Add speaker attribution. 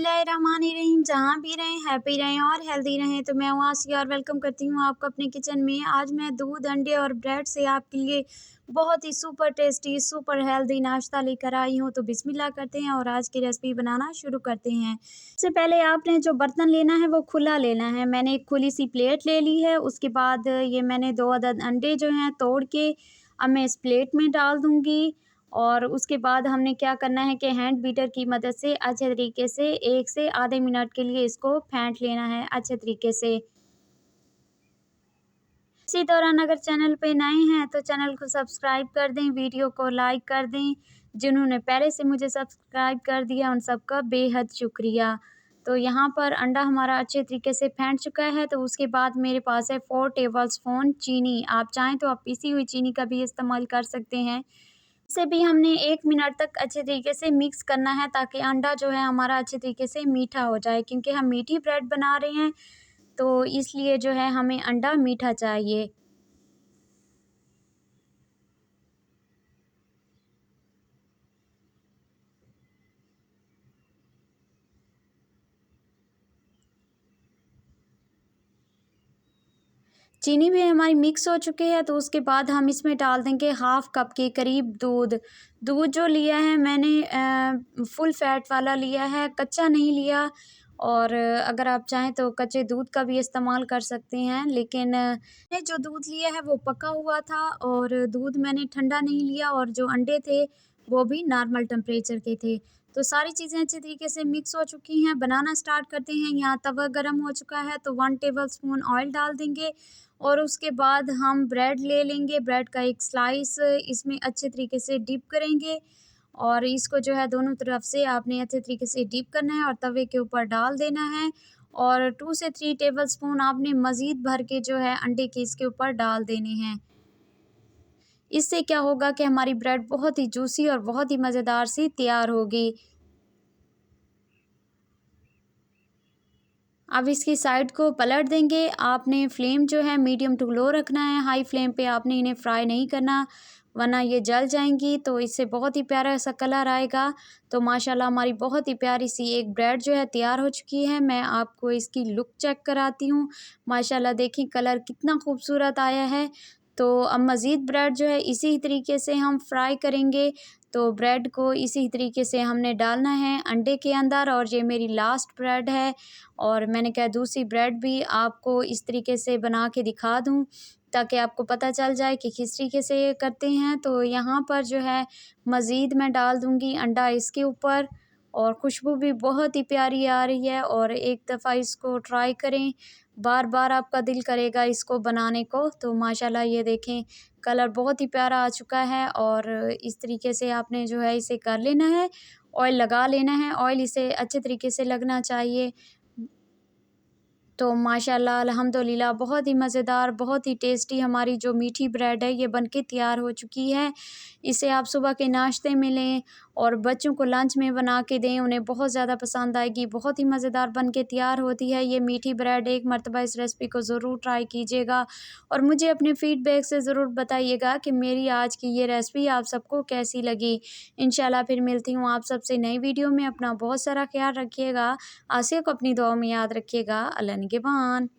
Speaker 1: बिस्मिल्लाहिर्रहमानिर्रहीम। जहाँ भी रहें हैप्पी रहें और हेल्दी रहें। तो मैं हूँ आसिया और वेलकम करती हूँ आपको अपने किचन में। आज मैं दूध, अंडे और ब्रेड से आपके लिए बहुत ही सुपर टेस्टी, सुपर हेल्दी नाश्ता लेकर आई हूँ। तो बिस्मिल्लाह करते हैं और आज की रेसिपी बनाना शुरू करते हैं। सबसे पहले आपने जो बर्तन लेना है वो खुला लेना है। मैंने एक खुली सी प्लेट ले ली है। उसके बाद ये मैंने 2 अदद अंडे जो हैं तोड़ के अब मैं इस प्लेट में डाल दूँगी। और उसके बाद हमने क्या करना है कि हैंड बीटर की मदद से अच्छे तरीके से 1 से आधे मिनट के लिए इसको फेंट लेना है अच्छे तरीके से। इसी दौरान अगर चैनल पे नए हैं तो चैनल को सब्सक्राइब कर दें, वीडियो को लाइक कर दें। जिन्होंने पहले से मुझे सब्सक्राइब कर दिया उन सबका बेहद शुक्रिया। तो यहाँ पर अंडा हमारा अच्छे तरीके से फेंट चुका है। तो उसके बाद मेरे पास है 4 टेबलस्पून चीनी। आप चाहें तो आप पिसी हुई चीनी का भी इस्तेमाल कर सकते हैं। इसे भी हमने 1 मिनट तक अच्छे तरीके से मिक्स करना है ताकि अंडा जो है हमारा अच्छे तरीके से मीठा हो जाए, क्योंकि हम मीठी ब्रेड बना रहे हैं तो इसलिए जो है हमें अंडा मीठा चाहिए। चीनी भी हमारी मिक्स हो चुकी है। तो उसके बाद हम इसमें डाल देंगे हाफ़ कप के करीब दूध। दूध जो लिया है मैंने फुल फैट वाला लिया है, कच्चा नहीं लिया। और अगर आप चाहें तो कच्चे दूध का भी इस्तेमाल कर सकते हैं, लेकिन मैंने जो दूध लिया है वो पका हुआ था और दूध मैंने ठंडा नहीं लिया। और जो अंडे थे वो भी नॉर्मल टेम्परेचर के थे। तो सारी चीज़ें अच्छे तरीके से मिक्स हो चुकी हैं। बनाना स्टार्ट करते हैं। यहाँ तवा गरम हो चुका है तो 1 टेबलस्पून ऑयल डाल देंगे और उसके बाद हम ब्रेड ले लेंगे। ब्रेड का एक स्लाइस इसमें अच्छे तरीके से डिप करेंगे और इसको जो है दोनों तरफ से आपने अच्छे तरीके से डिप करना है और तवे के ऊपर डाल देना है। और 2 से 3 टेबलस्पून आपने मज़ीद भर के जो है अंडे के इसके ऊपर डाल देने हैं। इससे क्या होगा कि हमारी ब्रेड बहुत ही जूसी और बहुत ही मज़ेदार सी तैयार होगी। अब इसकी साइड को पलट देंगे। आपने फ्लेम जो है मीडियम टू लो रखना है, हाई फ्लेम पे आपने इन्हें फ्राई नहीं करना, वरना ये जल जाएंगी। तो इससे बहुत ही प्यारा सा कलर आएगा। तो माशाल्लाह हमारी बहुत ही प्यारी सी एक ब्रेड जो है तैयार हो चुकी है। मैं आपको इसकी लुक चेक कराती हूँ। माशाल्लाह देखिए कलर कितना खूबसूरत आया है। तो अब मज़ीद ब्रेड जो है इसी तरीके से हम फ्राई करेंगे। तो ब्रेड को इसी तरीके से हमने डालना है अंडे के अंदर। और ये मेरी लास्ट ब्रेड है और मैंने कहा दूसरी ब्रेड भी आपको इस तरीके से बना के दिखा दूँ ताकि आपको पता चल जाए कि किस तरीके से ये करते हैं। तो यहाँ पर जो है मज़ीद मैं डाल दूँगी अंडा इसके ऊपर और खुशबू भी बहुत ही प्यारी आ रही है। और एक दफ़ा इसको ट्राई करें, बार-बार आपका दिल करेगा इसको बनाने को। तो माशाल्लाह ये देखें कलर बहुत ही प्यारा आ चुका है और इस तरीके से आपने जो है इसे कर लेना है, ऑयल लगा लेना है। ऑयल इसे अच्छे तरीके से लगना चाहिए। तो माशाल्लाह अल्हम्दुलिल्लाह बहुत ही मज़ेदार, बहुत ही टेस्टी हमारी जो मीठी ब्रेड है ये बनके तैयार हो चुकी है। इसे आप सुबह के नाश्ते में लें और बच्चों को लंच में बना के दें, उन्हें बहुत ज़्यादा पसंद आएगी। बहुत ही मज़ेदार बनके तैयार होती है ये मीठी ब्रेड। एक मर्तबा इस रेसिपी को ज़रूर ट्राई कीजिएगा और मुझे अपने फ़ीडबैक से ज़रूर बताइएगा कि मेरी आज की ये रेसिपी आप सबको कैसी लगी। इंशाल्लाह फिर मिलती हूँ आप सबसे नई वीडियो में। अपना बहुत सारा ख़्याल रखिएगा। आसिया को अपनी दुआओं में याद रखिएगा। अल्लाह निगहबान।